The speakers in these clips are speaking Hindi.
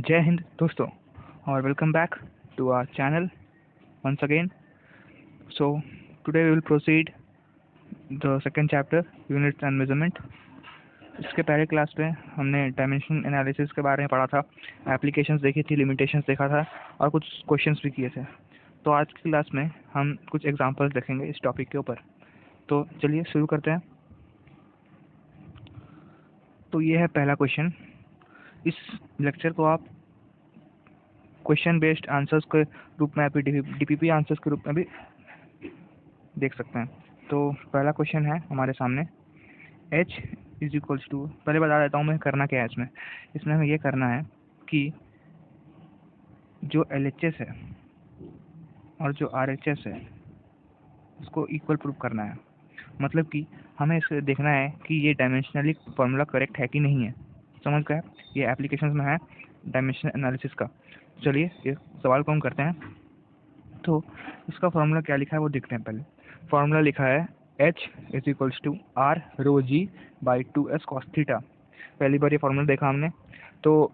जय हिंद दोस्तों और welcome back to our channel once again. So today we will proceed the second chapter units and measurement. इसके पहले क्लास में हमने डायमेंशन एनालिसिस के बारे में पढ़ा था, एप्लीकेशंस देखी थी, लिमिटेशंस देखा था और कुछ क्वेश्चंस भी किए थे। तो आज की क्लास में हम कुछ एग्जांपल्स देखेंगे इस टॉपिक के ऊपर। तो चलिए शुरू करते हैं। तो ये है पहला क्वेश्चन। इस लेक्चर को आप क्वेश्चन बेस्ड आंसर्स के रूप में या फिर डीपीपी आंसर्स के रूप में भी देख सकते हैं। तो पहला क्वेश्चन है हमारे सामने, h इज इक्वल्स टू, पहले बता देता हूँ मैं करना क्या है इसमें हमें ये करना है कि जो LHS है और जो RHS है उसको इक्वल प्रूव करना है। मतलब कि हमें इसे देखना है कि ये डायमेंशनली फॉर्मूला करेक्ट है कि नहीं है। समझ गए? ये एप्लीकेशंस में है डायमेंशन एनालिसिस का। चलिए ये सवाल को हम करते हैं। तो इसका फॉर्मूला क्या लिखा है वो देखते हैं। पहले फॉर्मूला लिखा है h is equals to R rho G by 2s cos theta. पहली बार ये फॉर्मूला देखा हमने। तो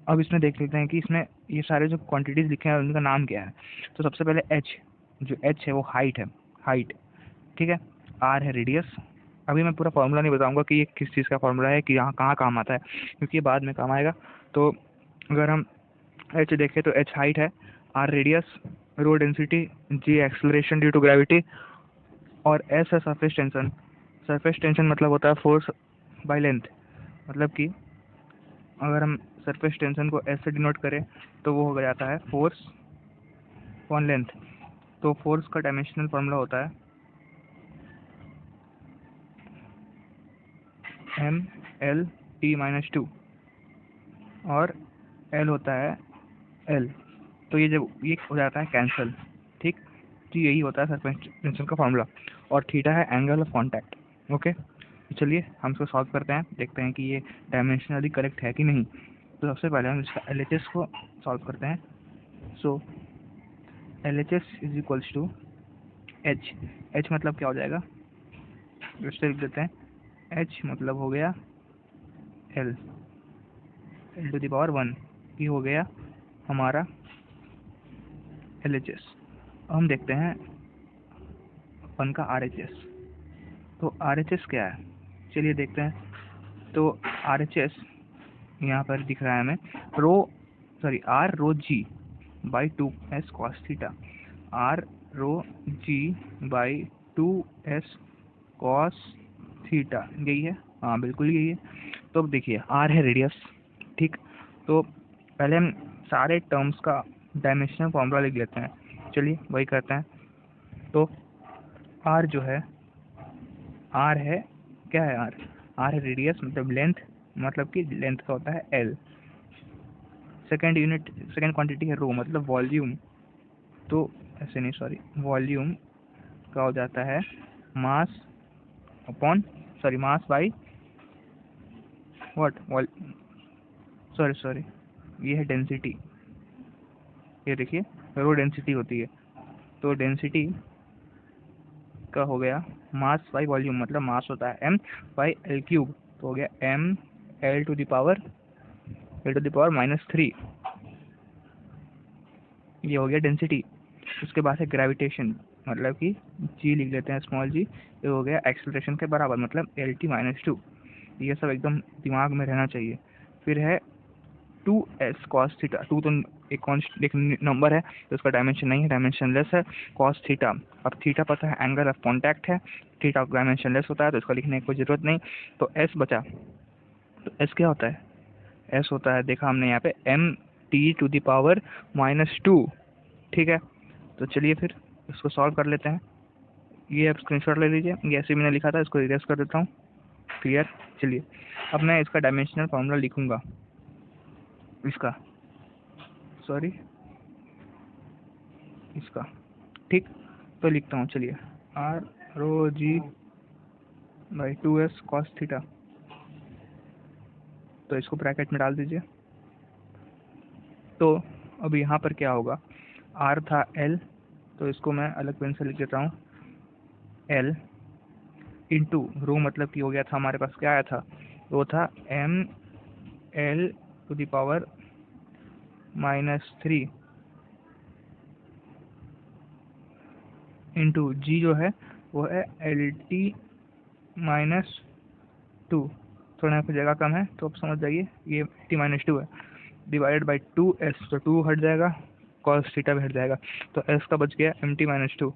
अब इसमें देख लेते हैं कि इसमें ये सारे जो क्वांटिटीज लिखे हैं उनका नाम क्या है। तो सबसे पहले h, जो h है वो हाइट है, हाइट, ठीक है। r है रेडियस। अभी मैं पूरा फॉर्मूला नहीं बताऊंगा कि ये किस चीज़ का फॉर्मूला है, कि यहाँ कहाँ काम आता है, क्योंकि ये बाद में काम आएगा। तो अगर हम h देखें तो h हाइट है, r radius, rho density, g acceleration due to gravity और s है सरफेस टेंशन। सरफेस टेंशन मतलब होता है फोर्स बाय लेंथ। मतलब कि अगर हम सरफेस टेंशन को s से डिनोट करें तो वो हो जाता है फोर्स ऑन लेंथ। तो फोर्स का डायमेंशनल फॉर्मूला होता है mL/T - 2 और L होता है L। तो ये जब ये हो जाता है कैंसिल, ठीक। तो यही होता है सरफेस टेंशन का फॉर्मूला। और थीटा है एंगल ऑफ कांटेक्ट। ओके, तो चलिए हम इसको सॉल्व करते हैं, देखते हैं कि ये डायमेंशनली करेक्ट है कि नहीं। तो सबसे पहले हम इसका LHS को सॉल्व करते हैं। So LHS is equals to h मतलब क्या हो जाएगा, इससे लिख देते हैं। h मतलब हो गया L टू द पावर 1, ये हो गया हमारा LHS। हम देखते हैं अपन का RHS। तो RHS क्या है, चलिए देखते हैं। तो RHS यहाँ पर दिख रहा है हमें R rho G by 2s cos theta. R rho G by 2s cos theta, यही है। हाँ बिल्कुल यही है। तो अब देखिए R है रेडियस, ठीक। तो पहले हम सारे टर्म्स का डायमेंशनल फॉर्मूला लिख लेते हैं। चलिए वही करते हैं। तो R जो है, R है, क्या है R है रेडियस मतलब लेंथ, मतलब कि लेंथ का होता है L। सेकेंड क्वांटिटी है रो मतलब वॉल्यूम। तो ऐसे नहीं, सॉरी, वॉल्यूम का हो जाता है mass upon, sorry, mass by what, sorry, ये है डेंसिटी। ये देखिए रो डेंसिटी होती है। तो डेंसिटी का हो गया मास बाई वॉल्यूम, मतलब मास होता है m बाई L क्यूब। तो हो गया m L to the power -3। ये हो गया डेंसिटी। उसके बाद है ग्रेविटेशन, मतलब कि g लिख लेते हैं, स्मॉल g। ये हो गया एक्सेलरेशन के बराबर, मतलब LT - 2। ये सब एकदम दिमाग में रहना चाहिए। फिर है 2s cos थीटा। 2 तो एक नंबर है तो उसका डायमेंशन नहीं है, डायमेंशनलेस है। cos थीटा, अब थीटा पता है एंगल ऑफ कॉन्टैक्ट है, थीटा डायमेंशनलेस होता है तो इसका लिखने की कोई ज़रूरत नहीं। तो s बचा। तो s क्या होता है, s होता है, देखा हमने यहाँ पे mt⁻², ठीक है। तो चलिए फिर इसको सॉल्व कर लेते हैं। ये आप स्क्रीनशॉट ले लीजिए, ये ऐसे मैंने लिखा था, इसको इरेज कर देता हूँ। क्लियर। चलिए अब मैं इसका डायमेंशनल फॉर्मूला लिखूंगा, इसका, सॉरी, इसका, ठीक। तो लिखता हूँ, चलिए, R rho G by 2s cos theta. तो इसको ब्रैकेट में डाल दीजिए। तो अब यहाँ पर क्या होगा, R था L, तो इसको मैं अलग पेन से लिख देता हूँ, L इंटू रो, मतलब कि हो गया था हमारे पास, क्या आया था, वो था m L to the power -3 into g जो है वो है LT-2, थोड़ा यहाँ पे जगह कम है तो आप समझ जाइए ये T-2 है, डिवाइडेड बाई 2s, तो 2 हट जाएगा, cos थीटा भी हट जाएगा, तो s का बच गया MT-2।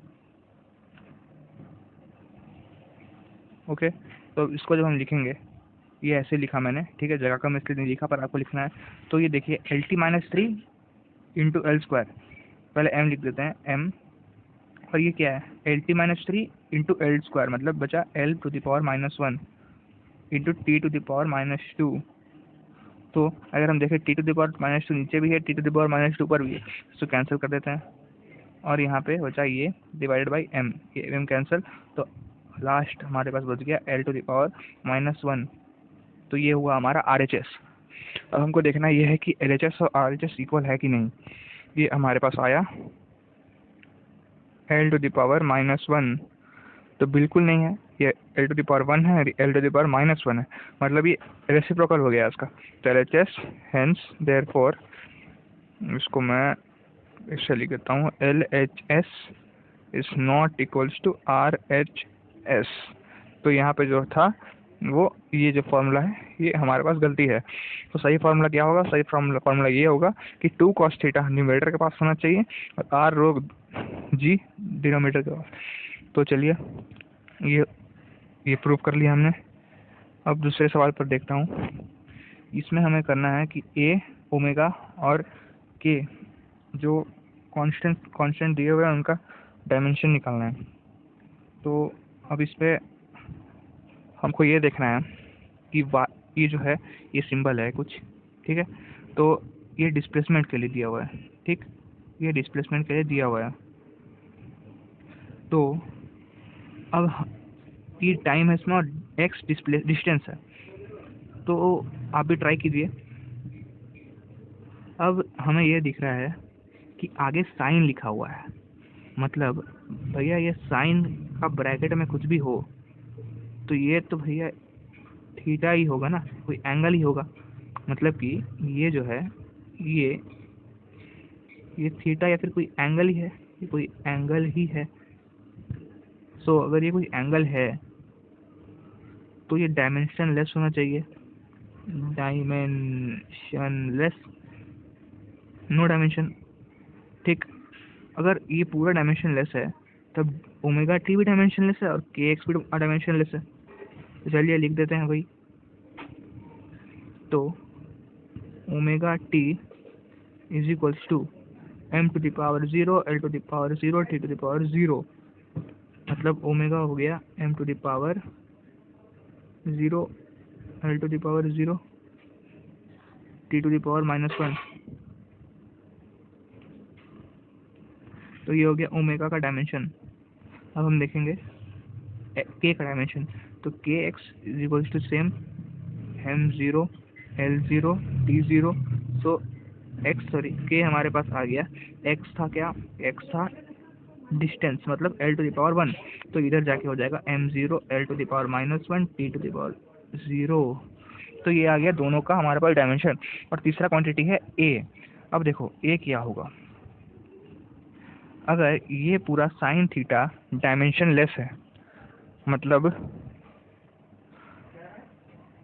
ओके, तो इसको जब हम लिखेंगे, ये ऐसे लिखा मैंने, ठीक है, जगह कम इसलिए नहीं लिखा पर आपको लिखना है, तो ये देखिए LT-3 इंटू L स्क्वायर, पहले m लिख देते हैं m, और ये क्या है LT-3 इंटू L स्क्वायर, मतलब बचा L⁻⁻1 इंटू T⁻⁻2। तो अगर हम देखें T⁻⁻2 नीचे भी है, T⁻⁻2 ऊपर भी है, इसको कैंसिल कर देते हैं, और यहाँ पे बचा ये डिवाइडेड बाई m, ये m कैंसिल, तो लास्ट हमारे पास बच गया L⁻⁻1। तो ये हुआ हमारा RHS। अब हमको देखना ये है कि LHS और RHS इक्वल है कि नहीं। ये हमारे पास आया L⁻⁻1, तो बिल्कुल नहीं है, ये L⁻1 है, L⁻⁻1 है, मतलब ये रेसिप्रोकल हो गया इसका, तो LHS हेंस देयरफॉर, इसको मैं इससे लिख देता हूँ, LHS is not equals to RHS। तो यहाँ पे जो था वो ये जो फॉर्मूला है ये हमारे पास गलती है। तो सही फार्मूला क्या होगा, सही फार्मूला ये होगा कि 2 cos थीटा न्यूमरेटर के पास होना चाहिए और R रो G डिनोमिनेटर के पास। तो चलिए ये प्रूव कर लिया हमने। अब दूसरे सवाल पर देखता हूँ, इसमें हमें करना है कि A, ओमेगा और K जो कांस्टेंट दिए हुए हैं उनका डायमेंशन निकालना है। तो अब इस पे हमको ये देखना है कि ये जो है ये सिंबल है कुछ, ठीक है, तो ये डिस्प्लेसमेंट के लिए दिया हुआ है, ठीक, ये डिस्प्लेसमेंट के लिए दिया हुआ है। तो अब ये टाइम है, इसमें और x डिस्टेंस है, तो आप भी ट्राई कीजिए। अब हमें ये दिख रहा है कि आगे साइन लिखा हुआ है, मतलब भैया ये साइन का ब्रैकेट में कुछ भी हो तो ये तो भैया थीटा ही होगा ना, कोई एंगल ही होगा, मतलब कि ये जो है ये थीटा या फिर कोई एंगल ही है, ये कोई एंगल ही है। सो अगर ये कोई एंगल है तो ये डायमेंशन लेस होना चाहिए, डायमेंशनलेस, नो डायमेंशन, ठीक। अगर ये पूरा डायमेंशनलेस है तब ओमेगा टी भी डायमेंशनलेस है और के एक्स भी डायमेंशनलेस है। तो चलिए लिख देते हैं भाई, तो omega T is equals to m⁻0 L⁻0 T⁻0, मतलब ओमेगा हो गया m⁻0 L⁻0 T⁻⁻1। तो ये हो गया ओमेगा का डायमेंशन। अब हम देखेंगे के का डायमेंशन, तो K X is equals to same m0 L0 T0। So के हमारे पास आ गया, x था क्या, x था डिस्टेंस, मतलब L⁻1, तो इधर जाके हो जाएगा m0 L⁻⁻1 T⁻0। तो ये आ गया दोनों का हमारे पास डायमेंशन। और तीसरा क्वांटिटी है a। अब देखो a क्या होगा, अगर ये पूरा साइन थीटा डायमेंशन लेस है, मतलब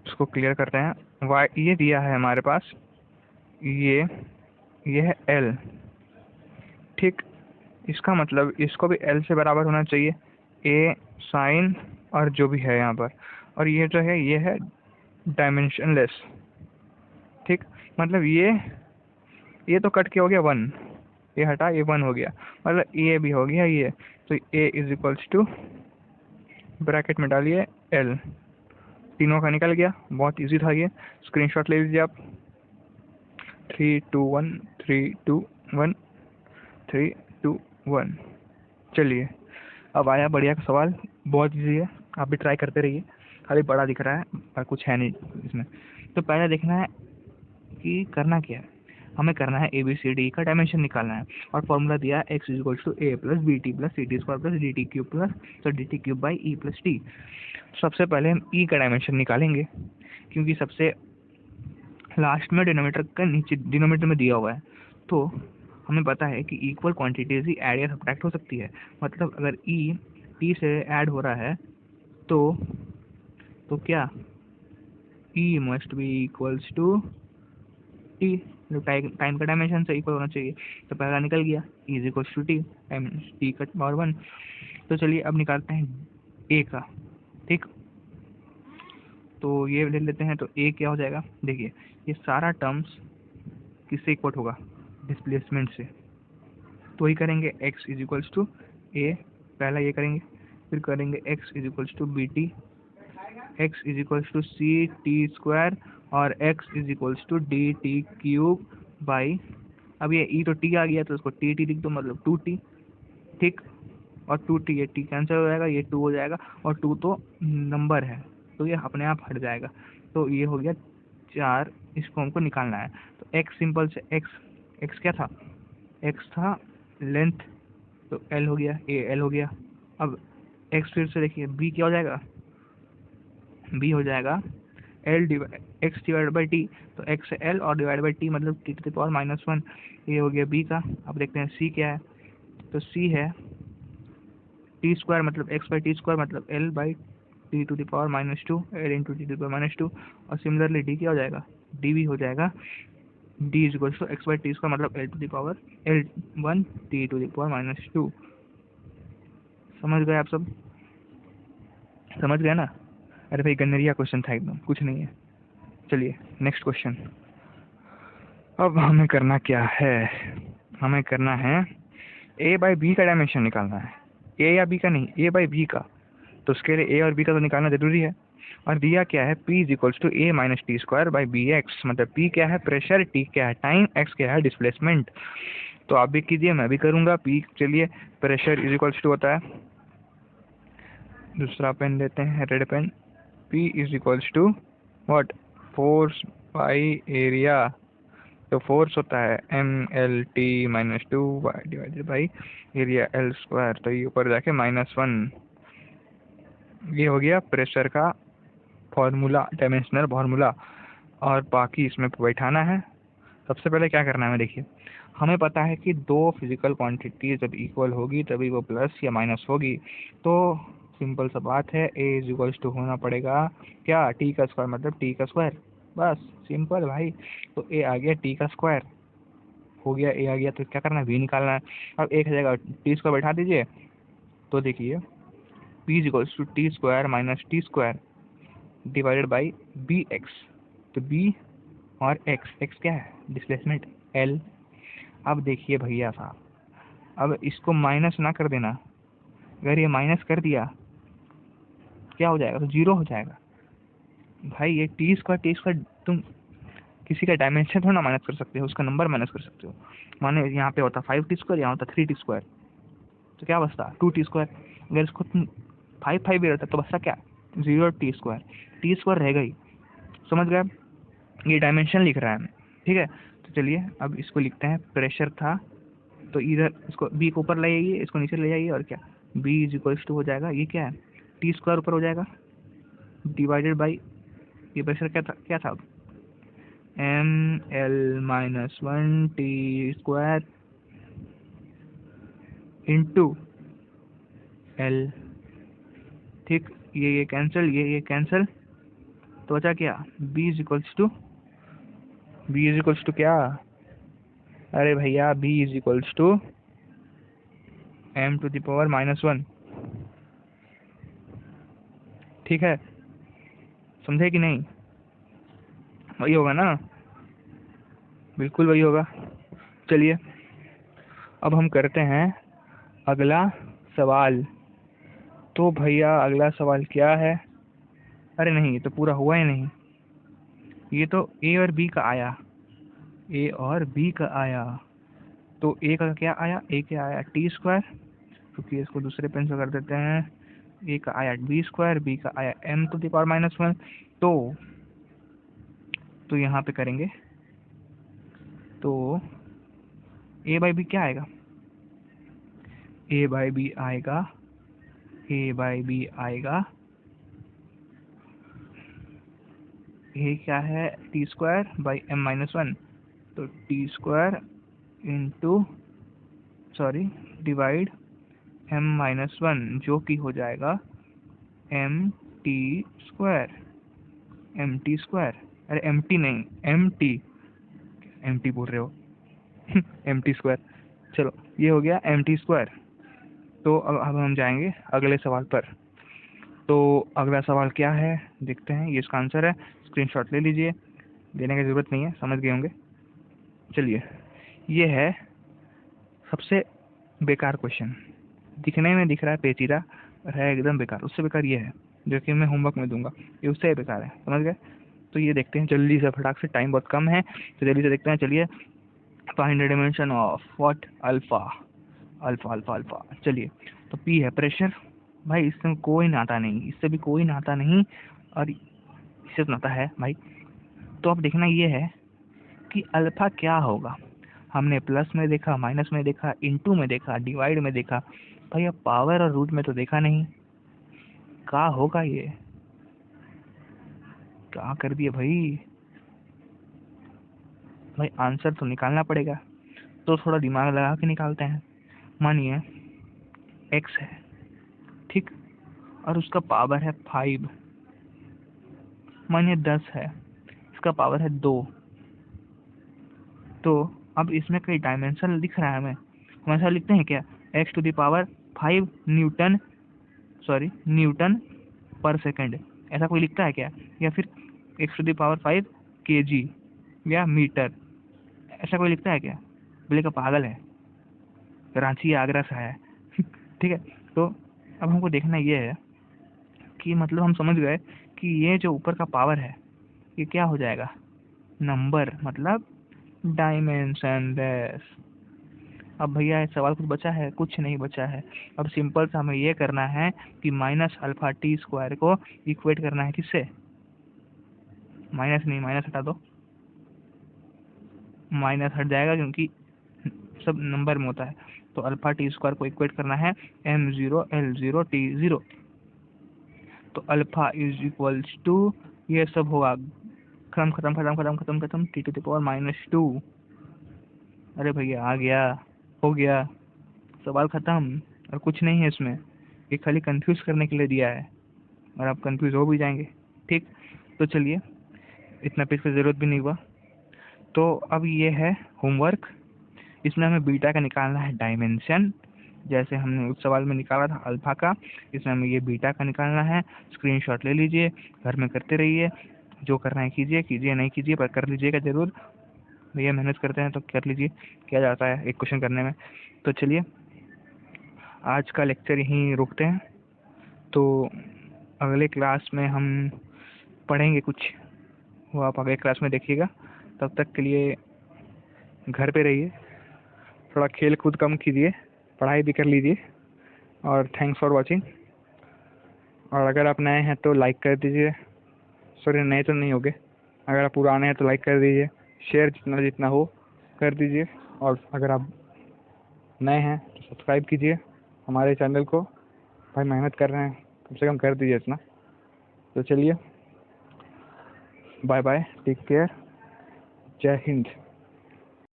इसको क्लियर करते हैं, y ये दिया है हमारे पास, ये है L, ठीक, इसका मतलब इसको भी L से बराबर होना चाहिए, a साइन और जो भी है यहाँ पर, और ये जो है ये है डायमेंशनलेस, ठीक, मतलब ये तो कट के हो गया 1, ये हटा ये 1 हो गया, मतलब ये भी हो गया ये, तो a is equals to bracket में डालिए L, तीनों का निकल गया, बहुत इजी था ये, स्क्रीनशॉट ले लीजिए आप, 3 2 1 3 2 1 3 2 1। चलिए अब आया बढ़िया का सवाल, बहुत इजी है, आप भी ट्राई करते रहिए, खाली बड़ा दिख रहा है पर कुछ है नहीं इसमें। तो पहले देखना है कि करना क्या है, हमें करना है ABCD का डायमेंशन निकालना है, और फॉर्मूला दिया है x is to a plus b t plus c T square plus d T cube plus तो d T cube by e plus t. सबसे पहले हम e का डायमेंशन निकालेंगे, क्योंकि सबसे लास्ट में डिनोमीटर का नीचे डिनोमीटर में दिया हुआ है, तो हमें पता है कि इक्वल क्वांटिटीज ही ऐड या सब्ट्रैक्ट हो सकती है। मतलब अगर ई टी से ऐड हो रहा है तो क्या e must be equals to t, जो टाइम का डायमेंशन से इक्वल होना चाहिए। तो पहला निकल गया, e is equals to t, time t का पावर 1। तो चलिए अब निकालते हैं ए का। ठीक, तो ये ले लेते हैं। तो ए क्या हो जाएगा, देखिए ये सारा टर्म्स किससे इक्वल होगा, डिस्प्लेसमेंट से। तो वही करेंगे, x is equals to A, पहला ये करेंगे, फिर करेंगे x is equals to B T, x is equals to C T square और x is equals to D T cube by, अब ये ई तो टी आ गया तो इसको टी टी लिख दो, मतलब 2t। ठीक, और 2t, ये t कैंसिल हो जाएगा, ये 2 हो जाएगा, और 2 तो नंबर है तो ये अपने आप हट जाएगा। तो ये हो गया 4, इसको हमको निकालना है। तो x सिंपल से x क्या था, x था लेंथ, तो l हो गया, a l हो गया। अब x फिर से देखिए b क्या हो जाएगा, b हो जाएगा x डिवाइड बाई टी, तो x से l और डिवाइड बाई टी मतलब t टू द पावर -1, ये हो गया b का। अब देखते हैं c क्या है, तो c है टी स्क्वायर मतलब x बाई टी स्क्वायर मतलब l by T to the power -2, l into T to the power -2। और सिमिलरली d क्या हो जाएगा, d भी हो जाएगा d is equal to X by T square मतलब l to the power l1 T to the power -2। समझ गए आप सब, समझ गए ना। अरे भाई गन्नरिया क्वेश्चन था एकदम, कुछ नहीं है। चलिए नेक्स्ट क्वेश्चन। अब हमें करना क्या है, हमें करना है a बाई बी का डायमेंशन निकालना है, a या b का नहीं, a बाई बी का। तो उसके लिए a और b का तो निकालना जरूरी है। और दिया क्या है, p is equals to a minus T square by B X, मतलब p क्या है प्रेशर, t क्या है टाइम, x क्या है डिस्प्लेसमेंट। तो आप भी कीजिए, मैं भी करूंगा। p चलिए प्रेशर इज इक्वल्स टू होता है, दूसरा पेन लेते हैं red pen, p is equals to what, force by area. तो फोर्स होता है mlt -2 divided by area l square, तो ये ऊपर जाके -1। ये हो गया प्रेशर का फॉर्मूला, डायमेंशनल फॉर्मूला। और बाकी इसमें बैठाना है। सबसे पहले क्या करना है, देखिए हमें पता है कि दो फिजिकल क्वांटिटी जब इक्वल होगी तभी वो प्लस या माइनस होगी। तो सिंपल सा बात है, ए इज इक्वल्स टू होना पड़ेगा क्या, टी का स्क्वायर मतलब टी का स्क्वायर, बस सिंपल भाई। तो ए आ गया टी का स्क्वायर, हो गया ए आ गया, तो क्या करना है, वी निकालना है। अब एक जगह टी स्क्वायर बैठा दीजिए, तो देखिए P is equals to T square minus T square divided by B X. तो बी और एक्स क्या है डिस्प्लेसमेंट एल। अब देखिए भैया साहब, अब इसको माइनस ना कर देना, अगर ये माइनस कर दिया क्या हो जाएगा, तो 0 हो जाएगा। भाई ये टी स्क्वायर तुम किसी का डायमेंशन थोड़ा ना माइनस कर सकते हो, उसका नंबर माइनस कर सकते हो। माने यहाँ पे होता 5t स्क्वायर, यहाँ होता 3t स्क्वायर, तो क्या बचता 2t स्क्वायर। अगर इसको तुम 5 भी रहता तो बचता क्या, 0t स्क्वायर, टी स्क्वायर रहेगा ही। समझ गए, ये डायमेंशन लिख रहा है, ठीक है। तो चलिए अब इसको लिखते हैं, प्रेशर था तो इधर इसको बी को ऊपर ले जाइए, इसको नीचे ले जाइए, और क्या बी इज इक्वल्स टू हो जाएगा, ये क्या है टी स्क्वायर ऊपर हो जाएगा डिवाइडेड बाई, ये प्रेशर क्या था ml-1 T square into L. ठीक, ये कैंसिल, ये कैंसिल, तो बचा क्या, b इज इक्वल्स टू क्या, अरे भैया b is equals to m to the power -1। ठीक है, समझे कि नहीं, वही होगा ना, बिल्कुल वही होगा। चलिए अब हम करते हैं अगला सवाल। तो भैया अगला सवाल क्या है, अरे नहीं ये तो पूरा हुआ ही नहीं, ये तो ए और बी का आया, ए और बी का आया। तो ए का क्या आया, ए क्या आया टी स्क्वायर, क्योंकि इसको दूसरे पेन से कर देते हैं, ए का आया बी स्क्वायर, बी का आया m टू द पावर -1। तो यहाँ पे करेंगे, तो ए बाई बी क्या आएगा, ए बाई बी आएगा, ए बाई बी आएगा, ए क्या है टी स्क्वायर बाई m -1, तो T square into divide m-1 जो कि हो जाएगा mt²। अरे mt नहीं, mt बोल रहे हो mt²। चलो ये हो गया mt²। तो अब हम जाएंगे अगले सवाल पर। तो अगला सवाल क्या है देखते हैं। ये इसका आंसर है, स्क्रीनशॉट ले लीजिए, देने की ज़रूरत नहीं है, समझ गए होंगे। चलिए, ये है सबसे बेकार क्वेश्चन। दिखने में दिख रहा है पेचीदा और है एकदम बेकार। उससे बेकार ये है जो कि मैं होमवर्क में दूंगा, ये उससे बेकार है, समझ गए। तो ये देखते हैं जल्दी से, फटाक से, टाइम बहुत कम है तो जल्दी से देखते हैं। चलिए, find the dimension of what, alpha. Alpha alpha alpha. चलिए, तो पी है प्रेशर। भाई इससे कोई नाता नहीं, इससे भी कोई नाता नहीं, और इससे नाता है भाई। तो अब देखना ये है कि अल्फा क्या होगा। हमने प्लस में देखा, माइनस में देखा, इनटू में देखा, डिवाइड में देखा, भाई अब पावर और रूट में तो देखा नहीं। क्या होगा ये, क्या कर दिया भाई। भाई आंसर तो निकालना पड़ेगा, तो थोड़ा दिमाग लगा के निकालते हैं। मानिए x है, ठीक, और उसका पावर है 5। मानिए 10 है, इसका पावर है 2। तो अब इसमें कई डायमेंशन दिख रहा है हमें, हम ऐसा लिखते हैं क्या, x⁵ न्यूटन पर सेकेंड, ऐसा कोई लिखता है क्या, या फिर x⁵ kg या मीटर, ऐसा कोई लिखता है क्या। बोले का पागल है, रांची आगरा से है ठीक है। तो अब हमको देखना ये है कि मतलब हम समझ गए कि ये जो ऊपर का पावर है ये क्या हो जाएगा, नंबर, मतलब डायमेंशन लेस। अब भैया ये सवाल कुछ बचा है, कुछ नहीं बचा है। अब सिंपल सा हमें ये करना है कि -α_t² को इक्वेट करना है किससे, माइनस नहीं, माइनस हटा दो, माइनस हट जाएगा क्योंकि सब नंबर में होता है। तो α_t² को इक्वेट करना है m0l0t0। तो अल्फा इज इक्वल्स टू, ये सब होगा खत्म खत्म खत्म खत्म खत्म खत्म, t⁻²। अरे भैया आ गया, हो गया, सवाल खत्म। और कुछ नहीं है इसमें, ये खाली कंफ्यूज करने के लिए दिया है और आप कंफ्यूज हो भी जाएंगे, ठीक। तो चलिए, इतना पेज की ज़रूरत भी नहीं हुआ। तो अब ये है होमवर्क, इसमें हमें बीटा का निकालना है डायमेंशन, जैसे हमने उस सवाल में निकाला था अल्फा का, इसमें हमें ये बीटा का निकालना है। स्क्रीनशॉट ले लीजिए, घर में करते रहिए, जो करना है कीजिए, कीजिए नहीं कीजिए पर कर लीजिएगा ज़रूर। भैया मेहनत करते हैं तो कर लीजिए, क्या जाता है एक क्वेश्चन करने में। तो चलिए, आज का लेक्चर यहीं रोकते हैं। तो अगले क्लास में हम पढ़ेंगे कुछ, वो आप अगले क्लास में देखिएगा। तब तक के लिए घर पे रहिए, थोड़ा खेल कूद कम कीजिए, पढ़ाई भी कर लीजिए, और थैंक्स फॉर वॉचिंग। और अगर आप नए हैं तो लाइक कर दीजिए, सॉरी नए तो नहीं होगे, अगर आप पुराने हैं तो लाइक कर दीजिए, शेयर जितना जितना हो कर दीजिए, और अगर आप नए हैं तो सब्सक्राइब कीजिए हमारे चैनल को। भाई मेहनत कर रहे हैं, कम से कम कर दीजिए इतना। तो चलिए, बाय बाय, टेक केयर, जय हिंद।